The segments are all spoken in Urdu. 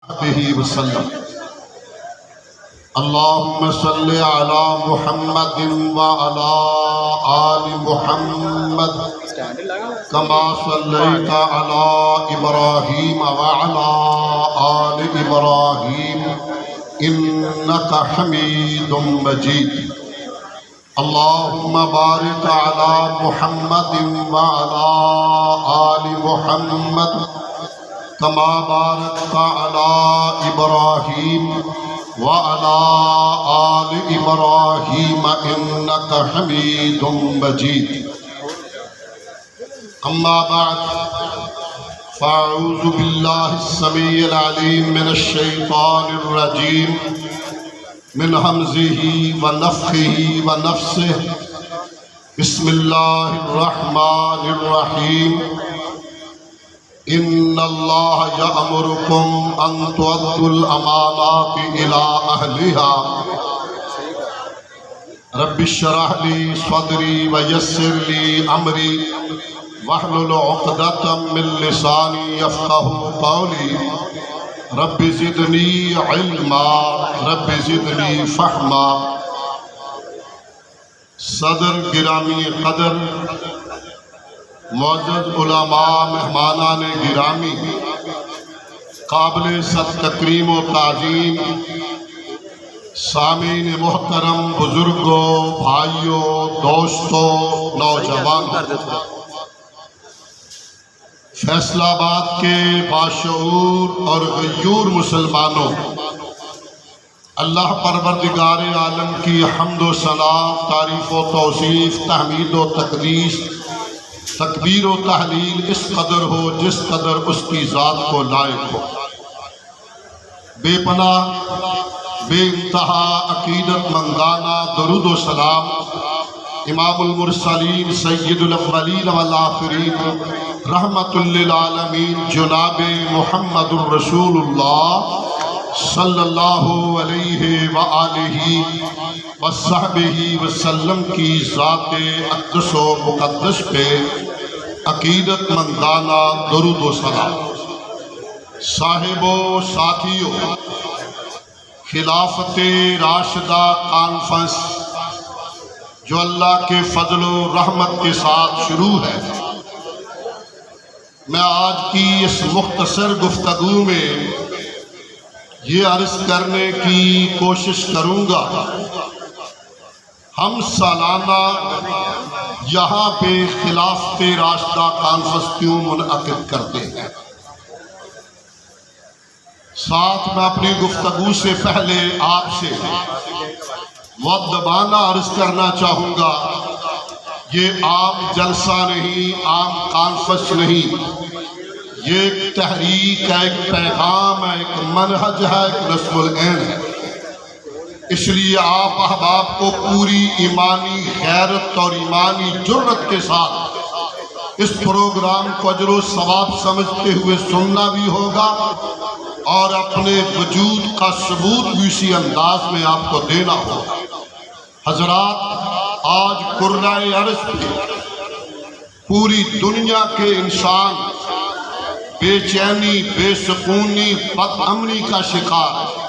علیہ وسلم۔ اللہم صلی علی محمد وعلی آل محمد کما صلیت علی ابراہیم وعلی آل ابراہیم انک حمید مجید۔ اللہم بارک علی محمد وعلی آل محمد کما بارکت علی ابراہیم وعلی آل ابراہیم انک حمید مجید۔ اما بعد فاعوذ باللہ السمیع العلیم من الشیطان الرجیم من حمزہ ونفخہ ونفثہ۔ بسم اللہ الرحمن الرحیم۔ ان اللہ یأمرکم ان تؤدوا الامانات الی اہلها۔ رب اشرح لی صدری ویسر لی امری واحلل عقدۃ من لسانی یفقہوا قولی۔ رب زدنی علما رب زدنی فہما۔ صدر گرامی قدر، معزز علماء، مہمانان گرامی، قابل صد تکریم و تعظیم، سامعین محترم، بزرگوں، بھائیوں، دوستوں، نوجوانوں، فیصل آباد کے باشعور اور غیور مسلمانوں، اللہ پروردگار عالم کی حمد و ثنا، تعریف و توصیف، تحمید و تقدیس، تکبیر و تحلیل اس قدر ہو جس قدر اس کی ذات کو لائق ہو۔ بے پناہ بے انتہا عقیدت مندانہ درود و سلام امام المرسلین سید الاولین والآخرین رحمت للعالمین جناب محمد الرسول اللہ صلی اللہ علیہ وآلہ وصحبہ وسلم کی ذات اقدس و مقدس پہ عقیدت مندانہ درود و سلام۔ صاحبوں، ساتھیوں، خلافت راشدہ کانفرنس جو اللہ کے فضل و رحمت کے ساتھ شروع ہے، میں آج کی اس مختصر گفتگو میں یہ عرض کرنے کی کوشش کروں گا، ہم سالانہ یہاں پہ خلافت راشدہ کانفرنس کیوں منعقد کرتے ہیں۔ ساتھ میں اپنی گفتگو سے پہلے آپ سے مؤدبانہ عرض کرنا چاہوں گا، یہ عام جلسہ نہیں، عام کانفرنس نہیں، یہ ایک تحریک ہے، ایک پیغام ہے، ایک منہج ہے، ایک نظم العین ہے۔ اس لیے آپ احباب کو پوری ایمانی غیرت اور ایمانی جرت کے ساتھ اس پروگرام کو اجر و ثواب سمجھتے ہوئے سننا بھی ہوگا اور اپنے وجود کا ثبوت بھی اسی انداز میں آپ کو دینا ہوگا۔ حضرات، آج کرۂ ارض پہ پوری دنیا کے انسان بے چینی، بے سکونی، بد امنی کا شکار ہے۔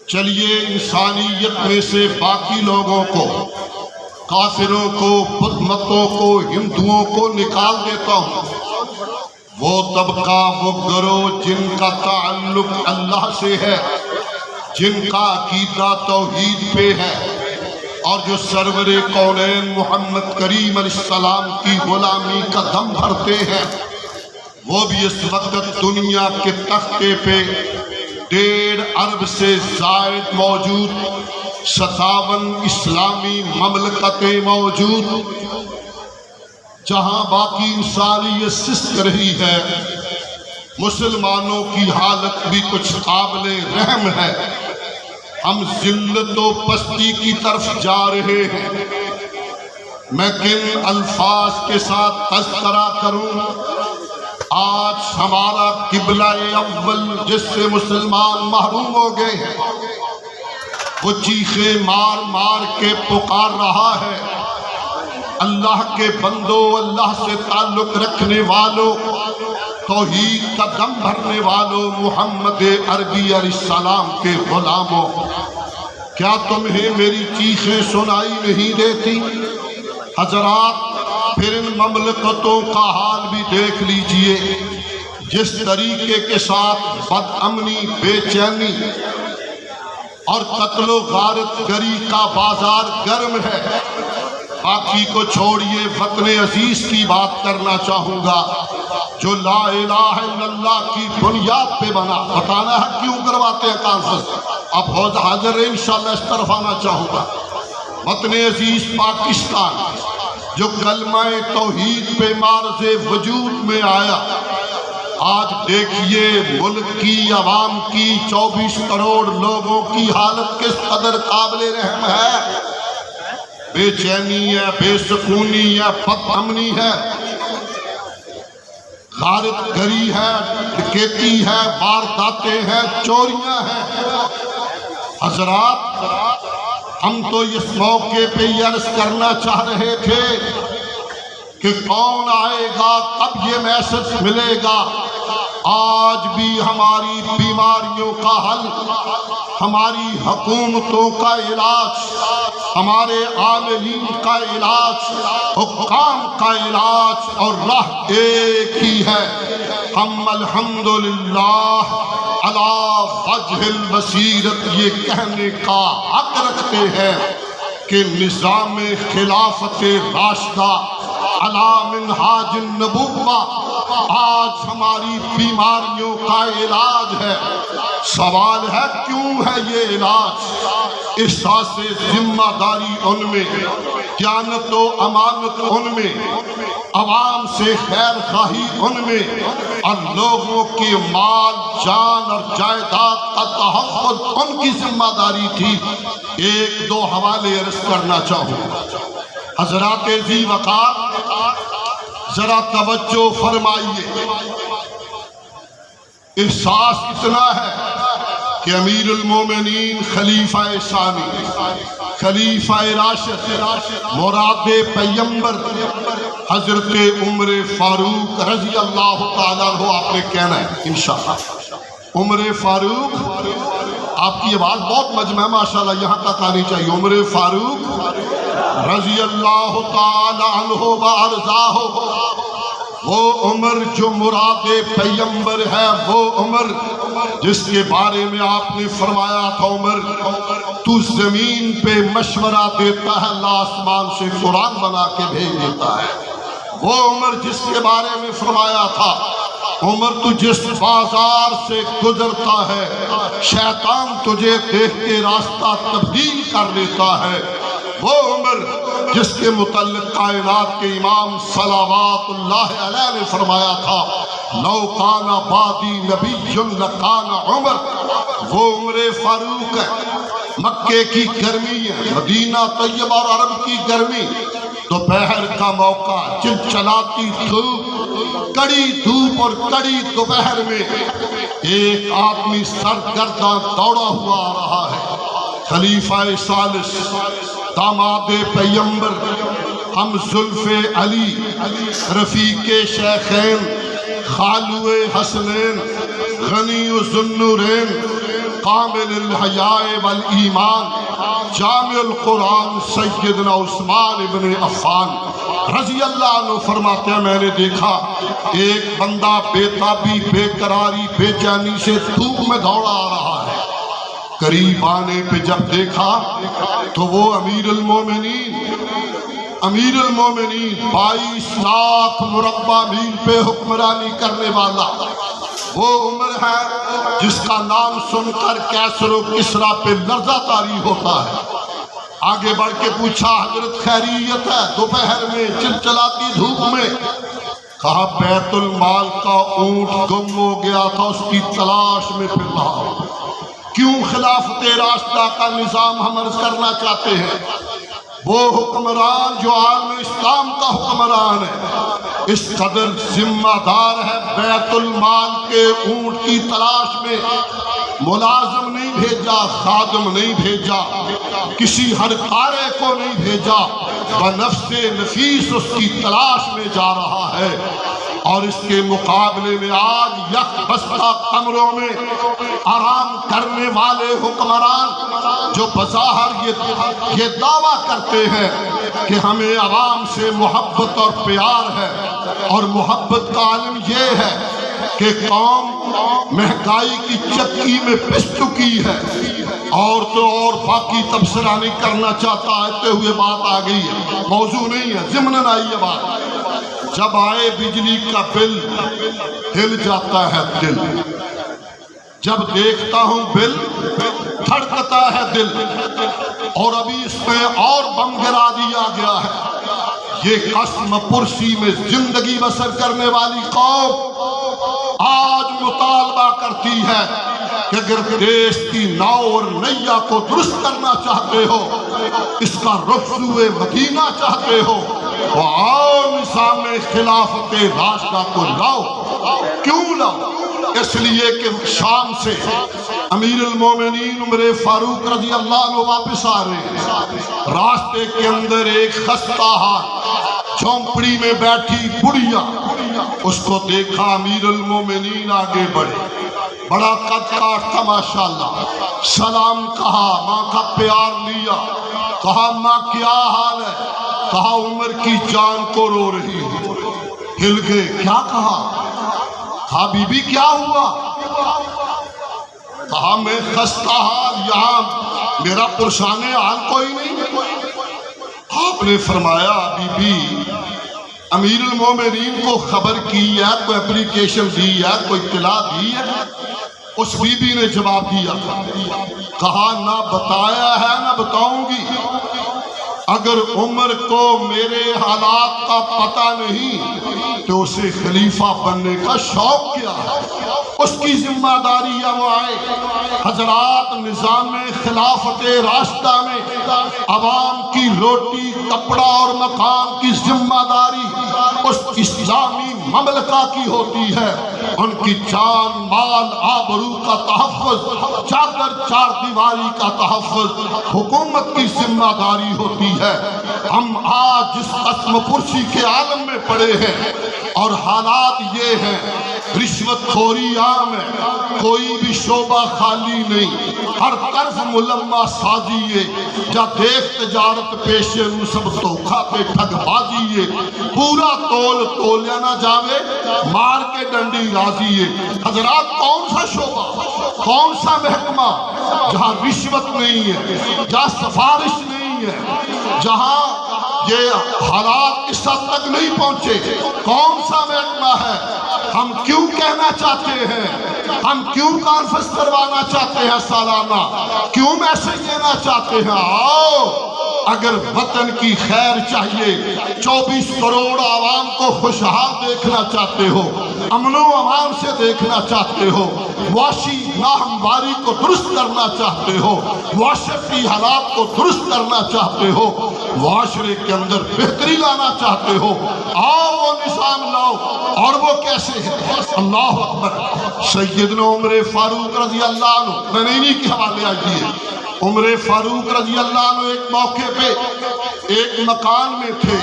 چلیے انسانیت میں سے باقی لوگوں کو، کافروں کو، بت متوں کو، ہندوؤں کو نکال دیتا ہوں۔ وہ طبقہ، وہ گروہ جن کا تعلق اللہ سے ہے، جن کا عقیدہ توحید پہ ہے، اور جو سرور کونین محمد کریم علیہ السلام کی غلامی کا دم بھرتے ہیں، وہ بھی اس وقت دنیا کے تختے پہ 1.5 ارب سے زائد موجود، 57 اسلامی مملکتیں موجود، جہاں باقی انسانیت سسک رہی ہے، مسلمانوں کی حالت بھی کچھ قابل رحم ہے۔ ہم ذلت و پستی کی طرف جا رہے ہیں۔ میں کن الفاظ کے ساتھ تذکرہ کروں؟ آج ہمارا قبلہ اول جس سے مسلمان محروم ہو گئے ہیں، وہ چیخے مار مار کے پکار رہا ہے، اللہ کے بندو، اللہ سے تعلق رکھنے والوں، توحید کا دم بھرنے والوں، محمد عربی علیہ السلام کے غلاموں، کیا تمہیں میری چیخیں سنائی نہیں دیتی؟ حضرات پھر ان مملکتوں کا حال بھی دیکھ لیجئے، جس طریقے کے ساتھ بد امنی، بے چینی اور قتل و غارت گری کا بازار گرم ہے۔ باقی کو چھوڑیے، وطن عزیز کی بات کرنا چاہوں گا جو لا الہ الا اللہ کی بنیاد پہ بنا۔ بتانا ہے کیوں کرواتے ہیں کانفرنس، اب حاضر انشاءاللہ اس طرف آنا چاہوں گا۔ وطن عزیز پاکستان جو کلمہ توحید پہ معرض وجود میں آیا، آج دیکھیے ملک کی عوام کی 24 کروڑ لوگوں کی حالت کس قدر قابل رحم ہے۔ بے چینی ہے، بے سکونی ہے، بد امنی ہے، غارت گری ہے، ڈکیتی ہے، وارداتیں ہیں، چوریاں ہیں۔ حضرات ہم تو اس موقع پہ یہ عرض کرنا چاہ رہے تھے کہ کون آئے گا، کب یہ میسج ملے گا۔ آج بھی ہماری بیماریوں کا حل، ہماری حکومتوں کا علاج، ہمارے عاملین کا علاج، حکام کا علاج اور راہ ایک ہی ہے۔ ہم الحمدللہ علی وجہ البصیرت یہ کہنے کا حق رکھتے ہیں کہ نظام خلافت راشدہ علی منہاج النبوہ آج ہماری بیماریوں کا علاج ہے۔ سوال ہے کیوں ہے یہ علاج؟ احساس ذمہ داری ان میں، دیانت و امانت ان میں، عوام سے خیر خواہی ان میں، اور لوگوں کے مال، جان اور جائیداد کا تحفظ ان کی ذمہ داری تھی۔ ایک دو حوالے عرض کرنا چاہوں۔ حضرات ذی وقار ذرا توجہ فرمائیے، احساس اتنا ہے کہ امیر المومنین خلیفہ ثانی، خلیفہ راشد، مراد پیمبر حضرت عمر فاروق رضی اللہ تعالیٰ عنہ، آپ نے کہنا ہے انشاءاللہ عمر فاروق، آپ کی آواز بہت مجمع ہے ماشاءاللہ، یہاں تک آنی چاہیے۔ عمر فاروق رضی اللہ تعالیٰ عنہ وارضاہ، وہ عمر جو مراد پیمبر ہے، وہ عمر جس کے بارے میں آپ نے فرمایا تھا عمر تو زمین پہ مشورہ دیتا ہے، اللہ آسمان سے قرآن بنا کے بھیج دیتا ہے۔ وہ عمر جس کے بارے میں فرمایا تھا عمر تو جس بازار سے گزرتا ہے شیطان تجھے دیکھ کے راستہ تبدیل کر دیتا ہے۔ وہ عمر جس کے متعلق کائنات کے امام صلوات اللہ علیہ نے فرمایا تھا لو کان بعدی نبی لکان عمر، وہ عمر فاروق ہے۔ مکے کی گرمی ہے، مدینہ طیبہ اور عرب کی گرمی، دوپہر کا موقع، چلچلاتی دھوپ، کڑی دھوپ اور کڑی دوپہر میں ایک آدمی سرگرداں دوڑا ہوا آ رہا ہے۔ خلیفہ ثالث، داماد پیمبر، ہم زلف علی، رفیق شیخین، خالو حسنین، غنی ذوالنورین، کامل الحیاء والایمان، جامع القرآن سیدنا عثمان ابن عفان رضی اللہ عنہ فرماتے ہیں میں نے دیکھا ایک بندہ بے تابی، بے قراری، بے چینی سے دھوپ میں دوڑا آ رہا ہے۔ قریب آنے پہ جب دیکھا تو وہ امیر المومنین 22 لاکھ مربع میل پہ حکمرانی کرنے والا وہ عمر ہے جس کا نام سن کر کیسر و کسریٰ پہ لرزہ طاری ہوتا ہے۔ آگے بڑھ کے پوچھا حضرت خیریت ہے؟ دوپہر میں چلچلاتی دھوپ میں۔ کہا بیت المال کا اونٹ گم ہو گیا تھا، اس کی تلاش میں پھر رہا ہوں۔ کیوں خلافت راستہ کا نظام ہم عرض کرنا چاہتے ہیں، وہ حکمران جو عالم اسلام کا حکمران ہے اس قدر ذمہ دار ہے، بیت المال کے اونٹ کی تلاش میں ملازم نہیں بھیجا، خادم نہیں بھیجا، کسی ہر کارے کو نہیں بھیجا، بنفس نفیس اس کی تلاش میں جا رہا ہے، اور اس کے مقابلے میں آج یک بستہ کمروں میں آرام کرنے والے حکمران جو بظاہر یہ دعویٰ کرتے ہیں کہ ہمیں عوام سے محبت اور پیار ہے، اور محبت کا عالم یہ ہے کہ قوم مہنگائی کی چکی میں پس چکی ہے، اور تو اور باقی تبصرہ نہیں کرنا چاہتا، آتے ہوئے بات آ گئی ہے، موضوع نہیں ہے، ضمناً آئی ہے بات۔ جب آئے بجلی کا بل ہل جاتا ہے دل، جب دیکھتا ہوں بل دھڑکتا ہے دل، اور ابھی اس میں اور بم گرا دیا گیا ہے۔ یہ قسم پرسی میں زندگی بسر کرنے والی قوم آج مطالبہ کرتی ہے کہ اگر دیش کی ناؤ اور نیا کو درست کرنا چاہتے ہو، اس کا رخ سوئے مدینہ چاہتے ہو، تو آؤ نظام خلافت راشدہ کو لاؤ۔ کیوں لاؤ؟ اس لیے کہ شام سے امیر المومنین عمر فاروق رضی اللہ عنہ واپس آ رہے ہیں، راستے کے اندر ایک خستہ حال جھونپڑی میں بیٹھی بڑھیا، اس کو دیکھا امیر المومنین آگے بڑھے، بڑا قد کاٹ تھا ماشاءاللہ، سلام کہا، ماں کا پیار لیا، کہا ماں کیا حال ہے؟ کہا عمر کی جان کو رو رہی ہے۔ ہل گئے، کیا کہا؟ کہا بی بی کیا ہوا؟ کہا میں خستہ حال، یہاں میرا پرشان حال کوئی نہیں۔ آپ نے فرمایا بی بی امیر المومنین کو خبر کی ہے، کوئی اپلیکیشن دی ہے، کوئی اطلاع دی ہے؟ اس بی بی نے جواب دیا، کہا نہ بتایا ہے نہ بتاؤں گی۔ اگر عمر کو میرے حالات کا پتہ نہیں تو اسے خلیفہ بننے کا شوق کیا ہے؟ اس کی ذمہ داری ہے وہ آئے۔ حضرات، نظام خلافت راشدہ میں عوام کی روٹی کپڑا اور مکان کی ذمہ داری اس اسلامی مملکہ کی ہوتی ہے۔ ان کی جان مال آبرو کا تحفظ، چادر چار دیواری کا تحفظ حکومت کی ذمہ داری ہوتی ہے۔ ہم آج جس قسم پرسی کے عالم میں پڑے ہیں اور حالات یہ ہیں، رشوت خوری عام ہے، کوئی بھی شعبہ خالی نہیں، ہر طرف ملمہ سازی ہے، جا دیکھ تجارت پیشے نصب دھوکھا پہ ٹھگ بازی ہے، پورا تول تولیا نہ جاوے، مار کے ڈنڈی راضی ہے۔ حضرات، کون سا شعبہ، کون سا محکمہ جہاں رشوت نہیں ہے، جہاں سفارش نہیں ہے، جہاں یہ حالات اس حد تک نہیں پہنچے؟ کون سا محکمہ ہے؟ ہم کیوں کہنا چاہتے ہیں، ہم کیوں کانفرنس کروانا چاہتے ہیں سالانہ، کیوں میسج دینا چاہتے ہیں؟ آؤ، اگر وطن کی خیر چاہیے، 24 کروڑ عوام کو خوشحال دیکھنا چاہتے ہو، امن و امان سے دیکھنا چاہتے ہو، معاشی ناہمواری کو درست کرنا چاہتے ہو، معاشرتی حالات کو درست کرنا چاہتے ہو، معاشرے کے اندر بہتری لانا چاہتے ہو، آؤ وہ نظام لاؤ۔ اور وہ کیسے ہے؟ اللہ اکبر۔ سیدنا عمر فاروق رضی اللہ عنہ، میں نے انہی کے حوالے آج دیے، عمر فاروق رضی اللہ عنہ ایک موقع پہ ایک مکان میں تھے،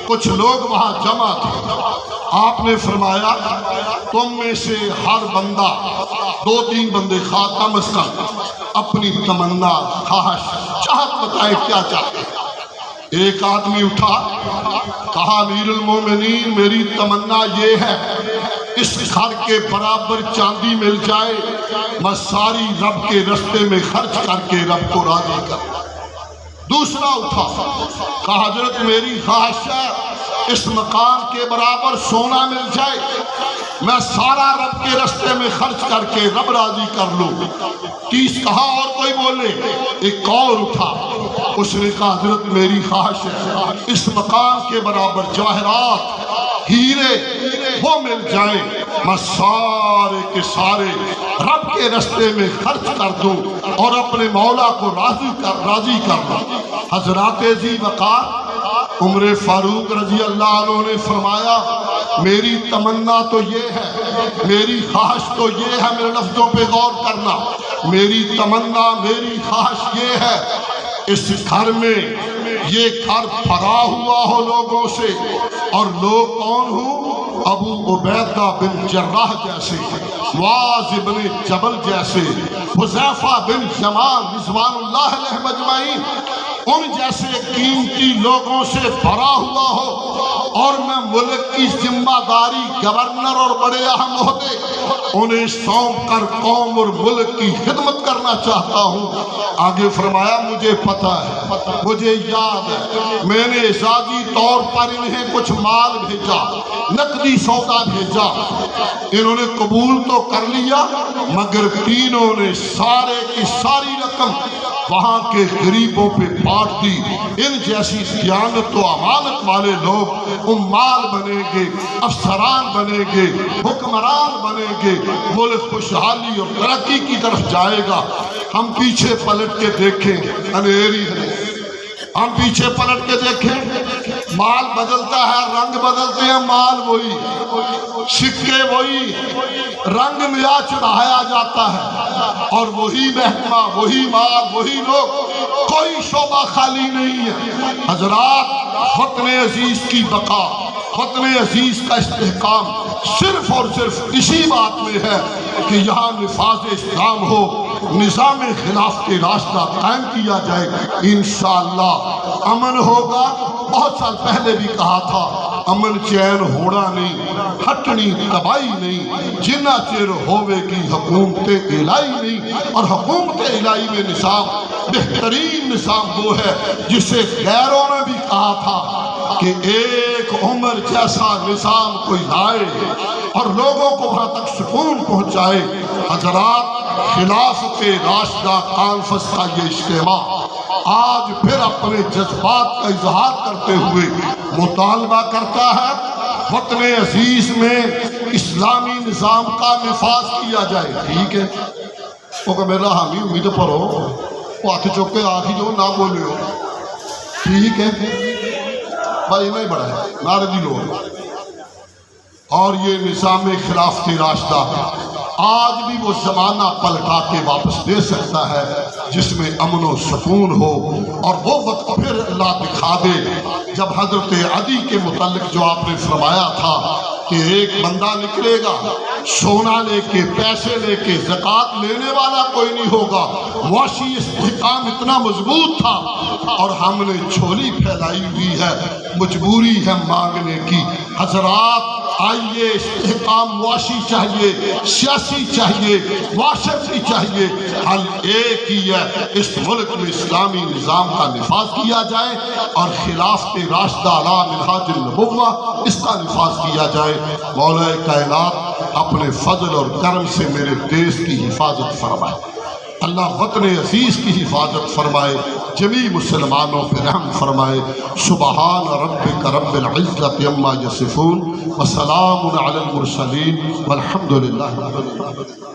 کچھ لوگ وہاں جمع تھے۔ آپ نے فرمایا تم میں سے ہر بندہ، 2-3 بندے کم از کم اپنی تمنا، خواہش، چاہت بتائے کیا چاہتے ہیں۔ ایک آدمی اٹھا، کہا امیر المومنین میری تمنا یہ ہے اس گھر کے برابر چاندی مل جائے، میں ساری رب کے رستے میں خرچ کر کے رب کو راضی کروں۔ دوسرا اٹھا، کہا حضرت میری خواہش ہے اس مکان کے برابر سونا مل جائے، میں سارا رب کے رستے میں خرچ کر کے رب راضی کر لوں۔ 30 کہا، اور کوئی بولے؟ ایک اور اٹھا، اس نے کہا حضرت میری خواہش ہے اس مکان کے برابر جواہرات، ہیرے وہ مل جائیں، میں سارے کے سارے رب کے رستے میں خرچ کر دوں اور اپنے مولا کو راضی کر دوں۔ حضرات ذی وقار عمر فاروق رضی اللہ عنہ نے فرمایا میری تمنا تو یہ ہے، میری خواہش تو یہ ہے، میرے لفظوں پہ غور کرنا، میری تمنا، میری خواہش یہ ہے اس گھر میں یہ گھر بھرا ہوا ہو لوگوں سے، اور لوگ کون ہوں؟ ابو عبیدہ بن جراح جیسے، معاذ بن جبل جیسے، حذیفہ بن یمان رضوان اللہ علیہ مجمعین، ان جیسے قیمتی لوگوں سے بھرا ہوا ہو، اور میں ملک کی ذمہ داری، گورنر اور بڑے اہم عہدے انہیں سونپ کر قوم اور ملک کی خدمت کرنا چاہتا ہوں۔ آگے فرمایا مجھے پتہ ہے، مجھے یاد ہے، میں نے اعزازی طور پر انہیں کچھ مال بھیجا، نقدی سودا بھیجا، انہوں نے قبول تو کر لیا، مگر تینوں نے سارے کی ساری رقم وہاں کے غریبوں پہ بانٹ دی۔ ان جیسی دیانت و امانت والے لوگ عمال بنیں گے، افسران بنیں گے، حکمران بنیں گے، ملک خوشحالی اور ترقی کی طرف جائے گا۔ ہم پیچھے پلٹ کے دیکھیں، انھیری ہے، ہم پیچھے پلٹ کے دیکھیں، مال بدلتا ہے، رنگ بدلتے ہیں، مال وہی، سکے وہی، رنگ نیا چڑھایا جاتا ہے، اور وہی محکمہ، وہی مال، وہی لوگ، کوئی شعبہ خالی نہیں ہے۔ حضرات، وطن عزیز کی بقا، وطن عزیز کا استحکام صرف اور صرف اسی بات میں ہے کہ یہاں نفاذ اسلام ہو، نظام خلافت راستہ قائم کیا جائے، انشاءاللہ امن ہوگا۔ بہت سال پہلے بھی کہا تھا، امن چین ہونا نہیں، ہٹنی تباہی نہیں، جنہ چیر ہوے کی حکومت الہی نہیں۔ اور حکومت الہی میں نظام، بہترین نظام وہ ہے جسے غیروں نے بھی کہا تھا کہ ایک عمر جیسا نظام کوئی لائے اور لوگوں کو وہاں تک سکون پہنچائے۔ حضرات، خلافت راشدہ کانفرنس کا یہ اجتماع آج پھر اپنے جذبات کا اظہار کرتے ہوئے مطالبہ کرتا ہے وطن عزیز میں اسلامی نظام کا نفاذ کیا جائے۔ ٹھیک ہے، وہ کہ میرا حامی امید پر ہو، وہ ہاتھ چوک کے آخری جو نہ بولے ہو، ٹھیک ہے بھائی، نہیں بڑھا ہے نعرے دی لو۔ اور یہ نظام خلافت راشدہ آج بھی وہ زمانہ پلٹا کے واپس دے سکتا ہے جس میں امن و سکون ہو، اور وہ وقت پھر اللہ دکھا دے جب حضرت عدی کے متعلق جو آپ نے فرمایا تھا کہ ایک بندہ نکلے گا سونا لے کے، پیسے لے کے، زکوٰۃ لینے والا کوئی نہیں ہوگا، معاشی استحکام اتنا مضبوط تھا، اور ہم نے جھولی پھیلائی ہوئی ہے، مجبوری ہے مانگنے کی۔ حضرات، آئیے، استحکام معاشی چاہیے، سیاسی چاہیے، معاشرتی چاہیے، حل ایک ہی ہے، اس ملک میں اسلامی نظام کا نفاذ کیا جائے اور خلافت راشدہ علی منہاج النبوہ اس کا نفاذ کیا جائے۔ مولا کائنات اپنے فضل اور کرم سے میرے دیش کی حفاظت فرمائے، اللہ وطن عزیز کی حفاظت فرمائے، جمیع مسلمانوں پہ رحم فرمائے۔ سبحان ربک رب العزت عما یصفون وسلام علی المرسلین والحمد للہ رب العالمین۔